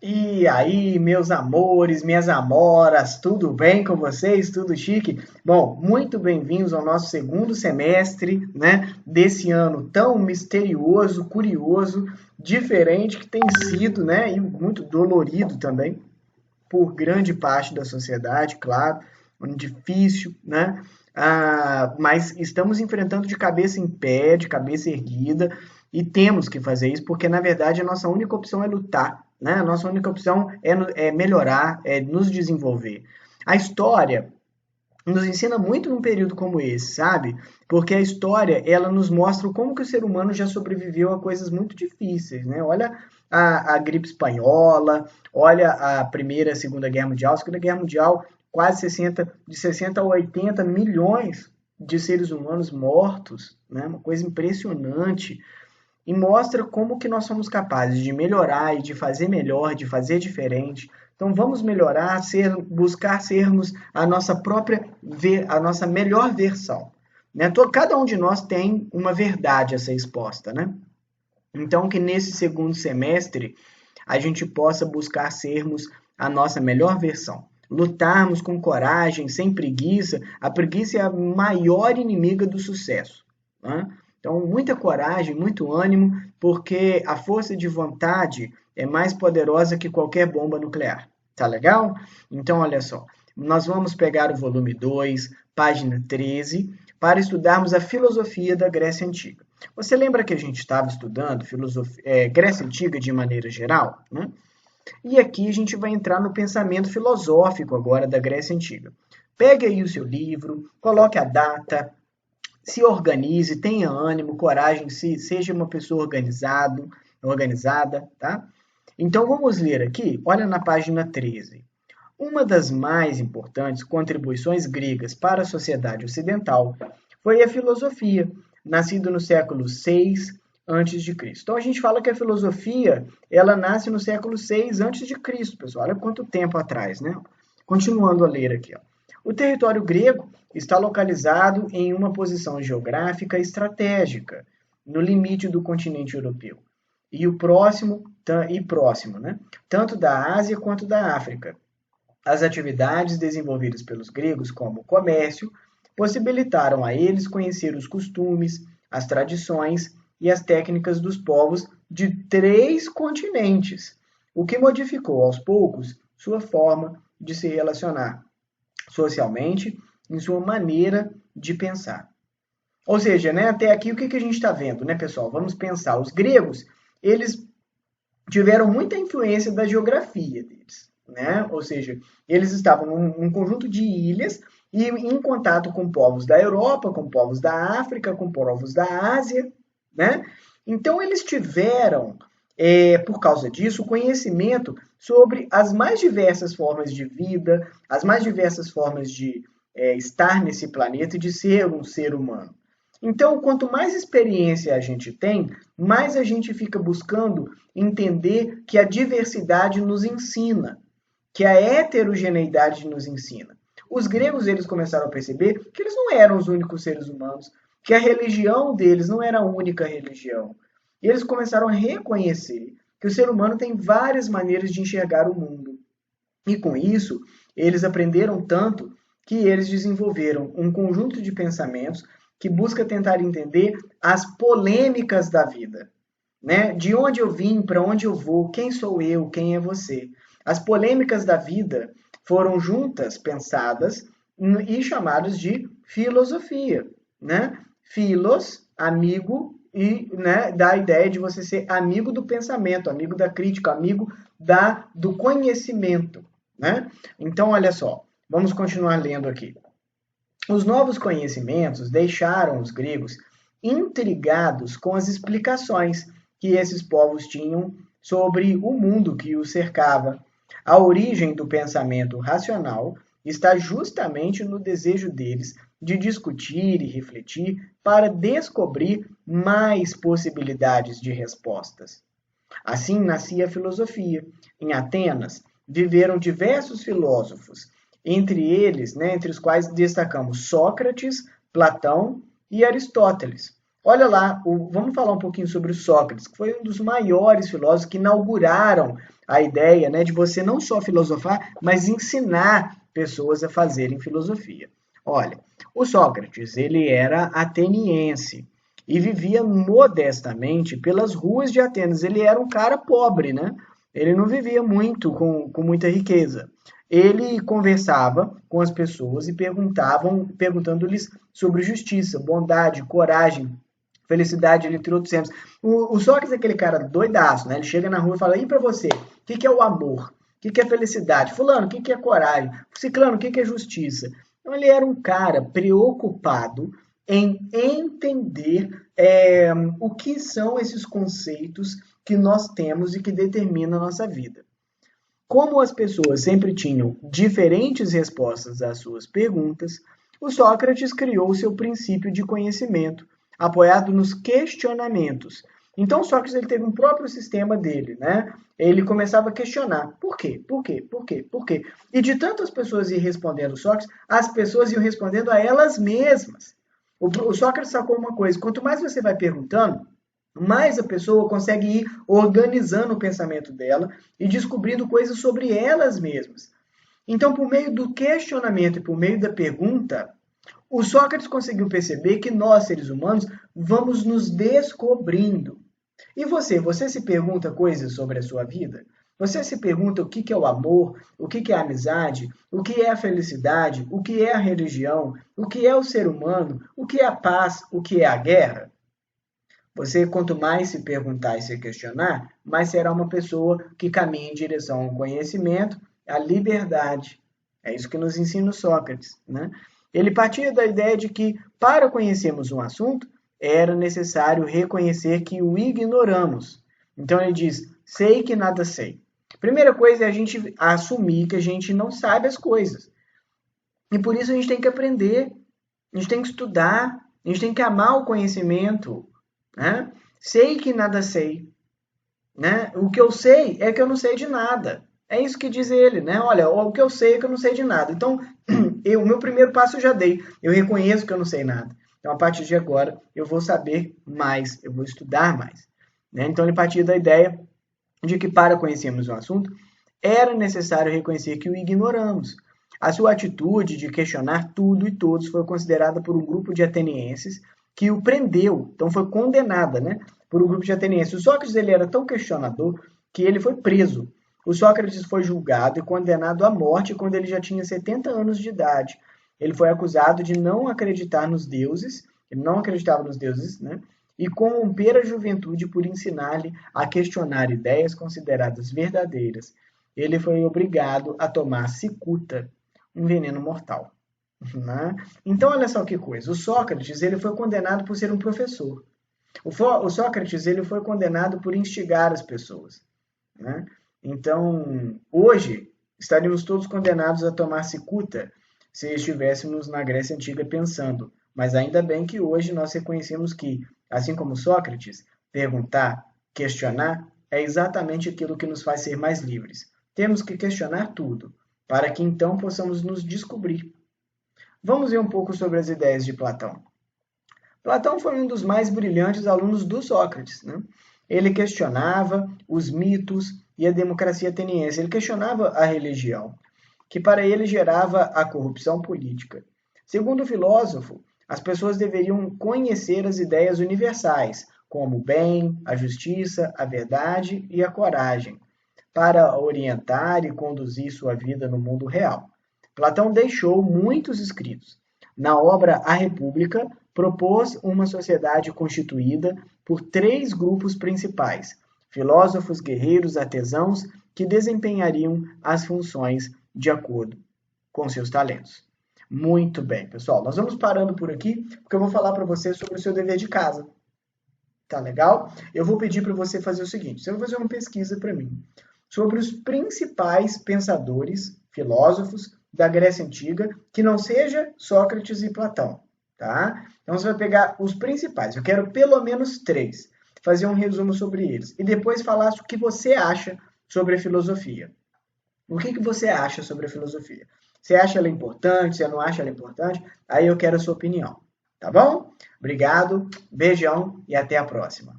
E aí, meus amores, minhas amoras, tudo bem com vocês? Tudo chique? Bom, muito bem-vindos ao nosso segundo semestre, né, desse ano tão misterioso, curioso, diferente que tem sido, né, e muito dolorido também por grande parte da sociedade, claro, difícil, né? Mas estamos enfrentando de cabeça em pé, de cabeça erguida, e temos que fazer isso, porque na verdade a nossa única opção é lutar, né? A nossa única opção é melhorar, é nos desenvolver. A história nos ensina muito num período como esse, sabe? Porque a história, ela nos mostra como que o ser humano já sobreviveu a coisas muito difíceis, né? Olha a gripe espanhola, olha a Primeira e a Segunda Guerra Mundial. A Segunda Guerra Mundial, quase 60 a 80 milhões de seres humanos mortos, né? Uma coisa impressionante. E mostra como que nós somos capazes de melhorar e de fazer melhor, de fazer diferente. Então vamos melhorar, buscar sermos a nossa própria, a nossa melhor versão. Né? Cada um de nós tem uma verdade a ser exposta, né? Então que nesse segundo semestre a gente possa buscar sermos a nossa melhor versão. Lutarmos com coragem, sem preguiça. A preguiça é a maior inimiga do sucesso. Né? Então, muita coragem, muito ânimo, porque a força de vontade é mais poderosa que qualquer bomba nuclear. Tá legal? Então, olha só. Nós vamos pegar o volume 2, página 13, para estudarmos a filosofia da Grécia Antiga. Você lembra que a gente estava estudando Grécia Antiga de maneira geral? Né? E aqui a gente vai entrar no pensamento filosófico agora da Grécia Antiga. Pegue aí o seu livro, coloque a data, se organize, tenha ânimo, coragem, seja uma pessoa organizada, tá? Então vamos ler aqui, olha na página 13. Uma das mais importantes contribuições gregas para a sociedade ocidental foi a filosofia, nascida no século 6 antes de Cristo. Então a gente fala que a filosofia, ela nasce no século 6 antes de Cristo, pessoal. Olha quanto tempo atrás, né? Continuando a ler aqui, ó. O território grego está localizado em uma posição geográfica estratégica, no limite do continente europeu, próximo, né? Tanto da Ásia quanto da África. As atividades desenvolvidas pelos gregos, como o comércio, possibilitaram a eles conhecer os costumes, as tradições e as técnicas dos povos de 3 continentes, o que modificou aos poucos sua forma de se relacionar socialmente, em sua maneira de pensar. Ou seja, né, até aqui o que a gente está vendo, né, pessoal? Vamos pensar. Os gregos, eles tiveram muita influência da geografia deles, né? Ou seja, eles estavam num conjunto de ilhas e em contato com povos da Europa, com povos da África, com povos da Ásia, né? Então eles tiveram, por causa disso, conhecimento sobre as mais diversas formas de vida, as mais diversas formas de estar nesse planeta e de ser um ser humano. Então, quanto mais experiência a gente tem, mais a gente fica buscando entender que a diversidade nos ensina, que a heterogeneidade nos ensina. Os gregos eles começaram a perceber que eles não eram os únicos seres humanos, que a religião deles não era a única religião. E eles começaram a reconhecer que o ser humano tem várias maneiras de enxergar o mundo. E com isso, eles aprenderam tanto que eles desenvolveram um conjunto de pensamentos que busca tentar entender as polêmicas da vida, né? De onde eu vim, para onde eu vou, quem sou eu, quem é você. As polêmicas da vida foram juntas pensadas e chamadas de filosofia, né? Philos, amigo, e né, da ideia de você ser amigo do pensamento, amigo da crítica, amigo do conhecimento, né? Então, olha só, vamos continuar lendo aqui. Os novos conhecimentos deixaram os gregos intrigados com as explicações que esses povos tinham sobre o mundo que os cercava. A origem do pensamento racional está justamente no desejo deles de discutir e refletir para descobrir mais possibilidades de respostas. Assim nascia a filosofia. Em Atenas, viveram diversos filósofos, entre eles, né, entre os quais destacamos Sócrates, Platão e Aristóteles. Olha lá, vamos falar um pouquinho sobre o Sócrates, que foi um dos maiores filósofos que inauguraram a ideia, né, de você não só filosofar, mas ensinar pessoas a fazerem filosofia. Olha, o Sócrates, ele era ateniense e vivia modestamente pelas ruas de Atenas. Ele era um cara pobre, né? Ele não vivia muito com muita riqueza. Ele conversava com as pessoas e perguntando-lhes sobre justiça, bondade, coragem, felicidade, entre outros termos. O Sócrates é aquele cara doidaço, né? Ele chega na rua e fala: e para você, o que é o amor? O que é felicidade? Fulano, o que é coragem? Ciclano, o que é justiça? Então ele era um cara preocupado em entender o que são esses conceitos que nós temos e que determinam a nossa vida. Como as pessoas sempre tinham diferentes respostas às suas perguntas, o Sócrates criou seu princípio de conhecimento, apoiado nos questionamentos. Então, Sócrates ele teve um próprio sistema dele, né? Ele começava a questionar. Por quê? Por quê? Por quê? Por quê? E de tantas pessoas ir respondendo Sócrates, as pessoas iam respondendo a elas mesmas. O Sócrates sacou uma coisa: quanto mais você vai perguntando, mais a pessoa consegue ir organizando o pensamento dela e descobrindo coisas sobre elas mesmas. Então, por meio do questionamento e por meio da pergunta, o Sócrates conseguiu perceber que nós, seres humanos, vamos nos descobrindo. E você se pergunta coisas sobre a sua vida? Você se pergunta o que é o amor, o que é a amizade, o que é a felicidade, o que é a religião, o que é o ser humano, o que é a paz, o que é a guerra? Você, quanto mais se perguntar e se questionar, mais será uma pessoa que caminha em direção ao conhecimento, à liberdade. É isso que nos ensina o Sócrates, né? Ele partia da ideia de que, para conhecermos um assunto, era necessário reconhecer que o ignoramos. Então ele diz: sei que nada sei. Primeira coisa é a gente assumir que a gente não sabe as coisas. E por isso a gente tem que aprender, a gente tem que estudar, a gente tem que amar o conhecimento, né? Sei que nada sei, né? O que eu sei é que eu não sei de nada. É isso que diz ele, né? Olha, o que eu sei é que eu não sei de nada. Então, o meu primeiro passo eu já dei. Eu reconheço que eu não sei nada. Então, a partir de agora, eu vou saber mais, eu vou estudar mais. Né? Então, ele partia da ideia de que, para conhecermos um assunto, era necessário reconhecer que o ignoramos. A sua atitude de questionar tudo e todos foi considerada por um grupo de atenienses que o prendeu, então foi condenada, né, por um grupo de atenienses. O Sócrates ele era tão questionador que ele foi preso. O Sócrates foi julgado e condenado à morte quando ele já tinha 70 anos de idade. Ele foi acusado de não acreditar nos deuses, ele não acreditava nos deuses, né, e corromper a juventude por ensinar-lhe a questionar ideias consideradas verdadeiras. Ele foi obrigado a tomar cicuta, um veneno mortal. Né? Então, olha só que coisa. O Sócrates ele foi condenado por ser um professor. O Sócrates ele foi condenado por instigar as pessoas. Né? Então, hoje, estaríamos todos condenados a tomar cicuta se estivéssemos na Grécia Antiga pensando. Mas ainda bem que hoje nós reconhecemos que, assim como Sócrates, perguntar, questionar, é exatamente aquilo que nos faz ser mais livres. Temos que questionar tudo, para que então possamos nos descobrir. Vamos ver um pouco sobre as ideias de Platão. Platão foi um dos mais brilhantes alunos do Sócrates. Né? Ele questionava os mitos e a democracia ateniense. Ele questionava a religião, que para ele gerava a corrupção política. Segundo o filósofo, as pessoas deveriam conhecer as ideias universais, como o bem, a justiça, a verdade e a coragem, para orientar e conduzir sua vida no mundo real. Platão deixou muitos escritos. Na obra A República, propôs uma sociedade constituída por 3 grupos principais: filósofos, guerreiros, artesãos, que desempenhariam as funções de acordo com seus talentos. Muito bem, pessoal. Nós vamos parando por aqui, porque eu vou falar para você sobre o seu dever de casa. Tá legal? Eu vou pedir para você fazer o seguinte: você vai fazer uma pesquisa para mim sobre os principais pensadores, filósofos da Grécia Antiga, que não seja Sócrates e Platão, tá? Então você vai pegar os principais, eu quero pelo menos 3, fazer um resumo sobre eles, e depois falar o que você acha sobre a filosofia. O que você acha sobre a filosofia? Você acha ela importante, você não acha ela importante? Aí eu quero a sua opinião. tá bom? Obrigado, beijão e até a próxima.